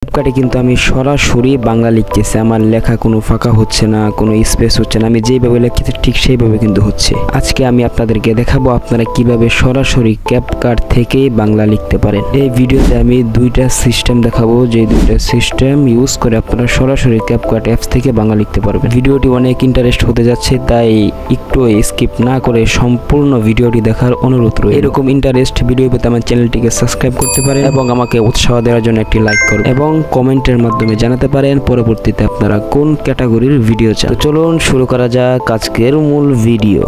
ক্যাপকাটে কিন্তু আমি সরাসরি বাংলা লিখতেছি, আমার লেখা কোনো ফাঁকা হচ্ছে না, কোনো স্পেস হচ্ছে না, আমি যেভাবে লিখতেছি ঠিক সেইভাবে কিন্তু হচ্ছে। আজকে আমি আপনাদেরকে দেখাবো আপনারা কিভাবে সরাসরি ক্যাপকাট থেকেই বাংলা লিখতে পারেন। এই ভিডিওতে আমি দুইটা সিস্টেম দেখাবো, যে দুইটা সিস্টেম ইউজ করে আপনারা সরাসরি ক্যাপকাট অ্যাপস থেকে বাংলা লিখতে পারবেন। ভিডিওটি অনেক ইন্টারেস্ট হতে যাচ্ছে, তাই একটু স্কিপ না করে সম্পূর্ণ ভিডিওটি দেখার অনুরোধ রইল। এরকম ইন্টারেস্ট ভিডিও পেতে আমার চ্যানেলটিকে সাবস্ক্রাইব করতে পারেন এবং আমাকে উৎসাহ দেওয়ার জন্য একটি লাইক করুন এবং কমেন্টের মাধ্যমে জানাতে পারেন পরবর্তীতে আপনারা কোন ক্যাটাগরির ভিডিও চান। চলুন শুরু করা যাক আজকের মূল ভিডিও।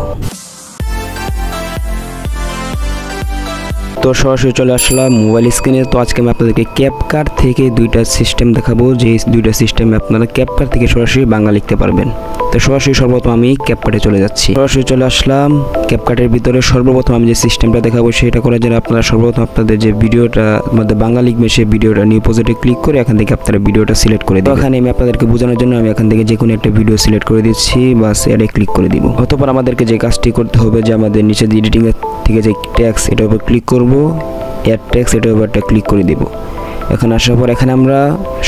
তো সরাসরি চলে আসলাম মোবাইল স্ক্রিনে। তো আজকে আমি আপনাদেরকে ক্যাপকাট থেকে দুইটা সিস্টেম দেখাবো, যে দুইটা সিস্টেমে আপনারা ক্যাপকাট থেকে সরাসরি বাংলা লিখতে পারবেন। তো সরাসরি সর্বপ্রথম আমি ক্যাপকাটে চলে যাচ্ছি। সরাসরি চলে আসলাম ক্যাপকাটের ভিতরে। সর্বপ্রথম আমি যে সিস্টেমটা দেখাবো সেটা করার জন্য আপনারা সর্বপ্রথম আপনাদের যে ভিডিওটা মধ্যে বাংলা লিখবে সেই ভিডিওটা নিউ প্রজেক্টে ক্লিক করে এখান থেকে আপনারা ভিডিওটা সিলেক্ট করে দিবেন। এখানে আমি আপনাদেরকে বোঝানোর জন্য আমি এখান থেকে যে কোনো একটা ভিডিও সিলেক্ট করে দিচ্ছি, বাস এডে ক্লিক করে দিব। অতঃপর আমাদেরকে যে কাজটি করতে হবে, যে আমাদের নিচে যে এডিটিং থেকে যে ট্যাক্স এটার উপর ক্লিক করব, অ্যাড ট্যাক্স এটার উপর একটা ক্লিক করে দিব। এখানে আসার পর এখানে আমরা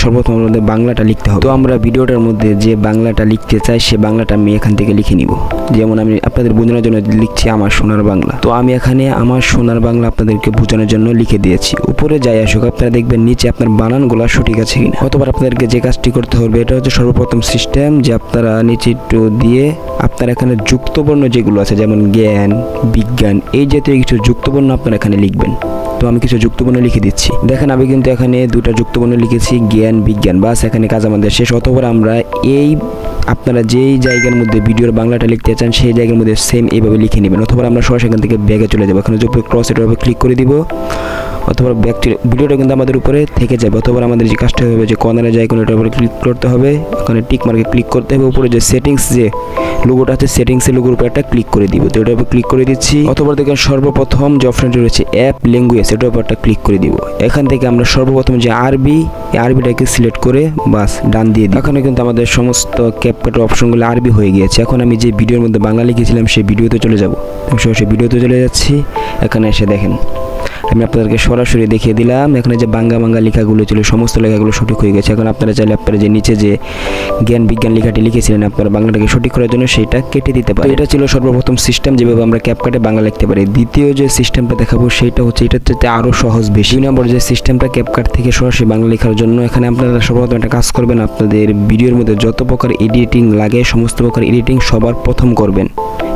সর্বপ্রথম আমাদের বাংলাটা লিখতে হবে। তো আমরা ভিডিওটার মধ্যে যে বাংলাটা লিখতে চাই সে বাংলাটা আমি এখান থেকে লিখে নিব। যেমন আমি আপনাদের বোঝানোর জন্য লিখছি আমার সোনার বাংলা। তো আমি এখানে আমার সোনার বাংলা আপনাদেরকে বোঝানোর জন্য লিখে দিয়েছি। উপরে যাই আসুক আপনারা দেখবেন নিচে আপনার বানানগুলো সঠিক আছে কিনা। অথবা আপনাদেরকে যে কাজটি করতে হবে, এটা হচ্ছে সর্বপ্রথম সিস্টেম, যে আপনারা নিচে একটু দিয়ে আপনার এখানে যুক্তবর্ণ যেগুলো আছে, যেমন জ্ঞান, বিজ্ঞান, এই জাতীয় কিছু যুক্তবর্ণ আপনারা এখানে লিখবেন। তো আমি কিছু যুক্তবর্ণ লিখে দিচ্ছি। দেখেন আমি কিন্তু এখানে দুটো যুক্তবর্ণ লিখেছি, জ্ঞান, বিজ্ঞান, বাস এখানে কাজ আমাদের শেষ। অতঃপর আমরা এই আপনারা যেই জায়গার মধ্যে ভিডিওর বাংলাটা লিখতে চান সেই জায়গার মধ্যে সেম এইভাবে লিখে নেবেন। অথবা আমরা সরাসরি এখান থেকে ব্যাগে চলে যাবো। এখানে যে ক্রস এটার উপরে ক্লিক করে দিব, অথবা ব্যাক ভিডিওটা কিন্তু আমাদের উপরে থেকে যাবে। অথবা আমাদের যে কাজটা হবে, যে কর্নারে যাই কোনো এটার উপরে ক্লিক করতে হবে, ওখানে টিক মার্কে ক্লিক করতে হবে। উপরে যে সেটিংস যে লোগোটা আছে সেটিংসের লোগোর উপরে একটা ক্লিক করে দিব। তো এটার উপর ক্লিক করে দিচ্ছি। অথবা দেখেন সর্বপ্রথম যে অপশনটি রয়েছে অ্যাপ ল্যাঙ্গুয়েজ, এটার উপর একটা ক্লিক করে দিব। এখান থেকে আমরা সর্বপ্রথম যে আরবি, এই আরবিটাকে সিলেক্ট করে বাস ডান দিয়ে দিই। এখানে কিন্তু আমাদের সমস্ত ক্যাপকাটের অপশনগুলো আরবি হয়ে গিয়েছে। এখন আমি যে ভিডিওর মধ্যে বাংলা লিখেছিলাম সেই ভিডিওতে চলে যাব। সরাসরি ভিডিওতে চলে যাচ্ছি। এখানে এসে দেখেন আমি আপনাদেরকে সরাসরি দেখিয়ে দিলাম। এখানে যে বাংলা লেখাগুলো ছিল সমস্ত লেখাগুলো সঠিক হয়ে গেছে। এখন আপনারা চাইলে আপনারা যে নিচে যে জ্ঞান, বিজ্ঞান লেখাটি লিখেছিলেন আপনারা বাংলাটাকে সঠিক করার জন্য সেটা কেটে দিতে পারেন। এটা ছিল সর্বপ্রথম সিস্টেম, যেভাবে আমরা ক্যাপকাটে বাংলা লিখতে পারি। দ্বিতীয় যে সিস্টেমটা দেখাবো সেটা হচ্ছে এটার চাইতে আরও সহজ বেশি। 2 নম্বর যে সিস্টেমটা ক্যাপকাট থেকে সরাসরি বাংলা লেখার জন্য, এখানে আপনারা সর্বপ্রথম একটা কাজ করবেন, আপনাদের ভিডিওর মধ্যে যত প্রকার এডিটিং লাগে সমস্ত প্রকার এডিটিং সবার প্রথম করবেন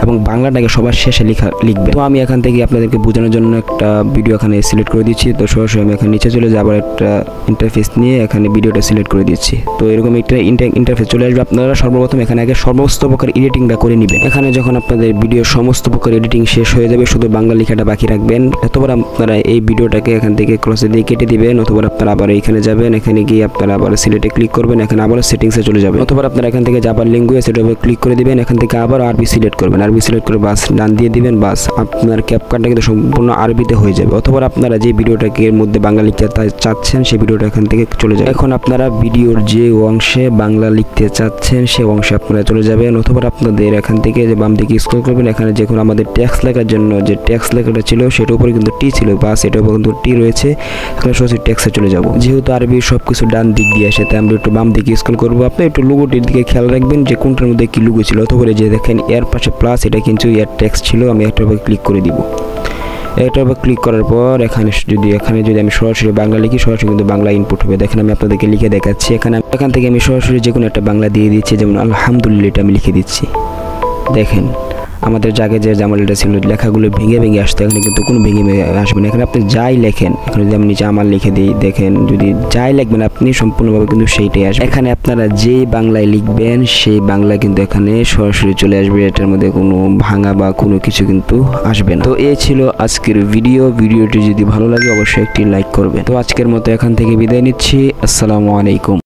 এবং বাংলাটাকে সবার শেষে লিখবেন। তো আমি এখান থেকে আপনাদেরকে বোঝানোর জন্য একটা ভিডিও এখানে সিলেক্ট করে দিচ্ছি। তো সরাসরি আমি এখানে নিচে চলে যাবার একটা ইন্টারফেস নিয়ে এখানে ভিডিওটা সিলেক্ট করে দিচ্ছি। তো এরকম একটা ইন্টারফেস চলে আসবে। আপনারা সর্বপ্রথম এখানে আগে সমস্ত প্রকার এডিটিংটা করে নেবেন। এখানে যখন আপনাদের ভিডিওর সমস্ত প্রকার এডিটিং শেষ হয়ে যাবে, শুধু বাংলা লেখাটা বাকি রাখবেন। অথবা আপনারা এই ভিডিওটাকে এখান থেকে ক্রসে দিয়ে কেটে দিবেন। অথবা আপনারা আবার এইখানে যাবেন, এখানে গিয়ে আপনারা আবার সিলেক্টে ক্লিক করবেন, এখানে আবার সেটিংসে চলে যাবেন। অথবা আপনারা এখান থেকে যাবার ল্যাঙ্গুয়েজ এটার উপর ক্লিক করে দিবেন। এখান থেকে আবার আরবি সিলেক্ট করবেন, আরবি সিলেক্ট করে বাস ডান দিয়ে দিবেন। বাস আপনার ক্যাপকাটটা কিন্তু সম্পূর্ণ আরবিতে হয়ে যাবে। অথবা আপনারা যে ভিডিওটাকে এর মধ্যে বাংলা লিখতে চাচ্ছেন সেই ভিডিওটা এখান থেকে চলে যাবে। এখন আপনারা ভিডিওর যে অংশে বাংলা লিখতে চাচ্ছেন সেই অংশে আপনারা চলে যাবেন। অথবা আপনাদের এখান থেকে যে বাম দিকে স্ক্রল করবেন, এখানে যে কোনো আমাদের ট্যাক্স লেখার জন্য যে ট্যাক্স লেখাটা ছিল সেটার উপরে কিন্তু টি ছিল, বাস এটার উপর কিন্তু টি রয়েছে। এখানে সরাসরি ট্যাক্সে চলে যাব। যেহেতু আরবি সব কিছু ডান দিক দিয়ে আসে, তাই আমরা একটু বাম দিকে স্ক্রল করবো। আপনি একটু লোগোটির দিকে খেয়াল রাখবেন যে কোনটার মধ্যে কি লোগো ছিল। অথবা যে দেখেন এর পাশে প্লাস, এটা কিন্তু এর ট্যাক্স ছিল। আমি একটার উপর ক্লিক করে দিব। এটার উপর ক্লিক করার পর এখানে যদি আমি সরাসরি বাংলা লিখি, সরাসরি কিন্তু বাংলা ইনপুট হবে। দেখেন আমি আপনাদেরকে লিখে দেখাচ্ছি। এখান থেকে আমি সরাসরি যে কোনো একটা বাংলা দিয়ে দিচ্ছি, যেমন আলহামদুলিল্লাহ এটা আমি লিখে দিচ্ছি। দেখেন আমাদের জায়গায় যে জামালটা ছিল লেখাগুলো ভেঙে আসতো, এখানে কিন্তু কোনো ভেঙে আসবে না। এখানে আপনি যাই লেখেন, এখানে যদি আমি নিচে আমার লিখে দিই, দেখেন যদি যাই লিখবেন আপনি সম্পূর্ণভাবে কিন্তু সেইটাই আসবে। এখানে আপনারা যেই বাংলায় লিখবেন সেই বাংলা কিন্তু এখানে সরাসরি চলে আসবে। এটার মধ্যে কোনো ভাঙা বা কোনো কিছু কিন্তু আসবে না। তো এই ছিল আজকের ভিডিওটি যদি ভালো লাগে অবশ্যই একটি লাইক করবেন। তো আজকের মতো এখান থেকে বিদায় নিচ্ছি। আসসালামু আলাইকুম।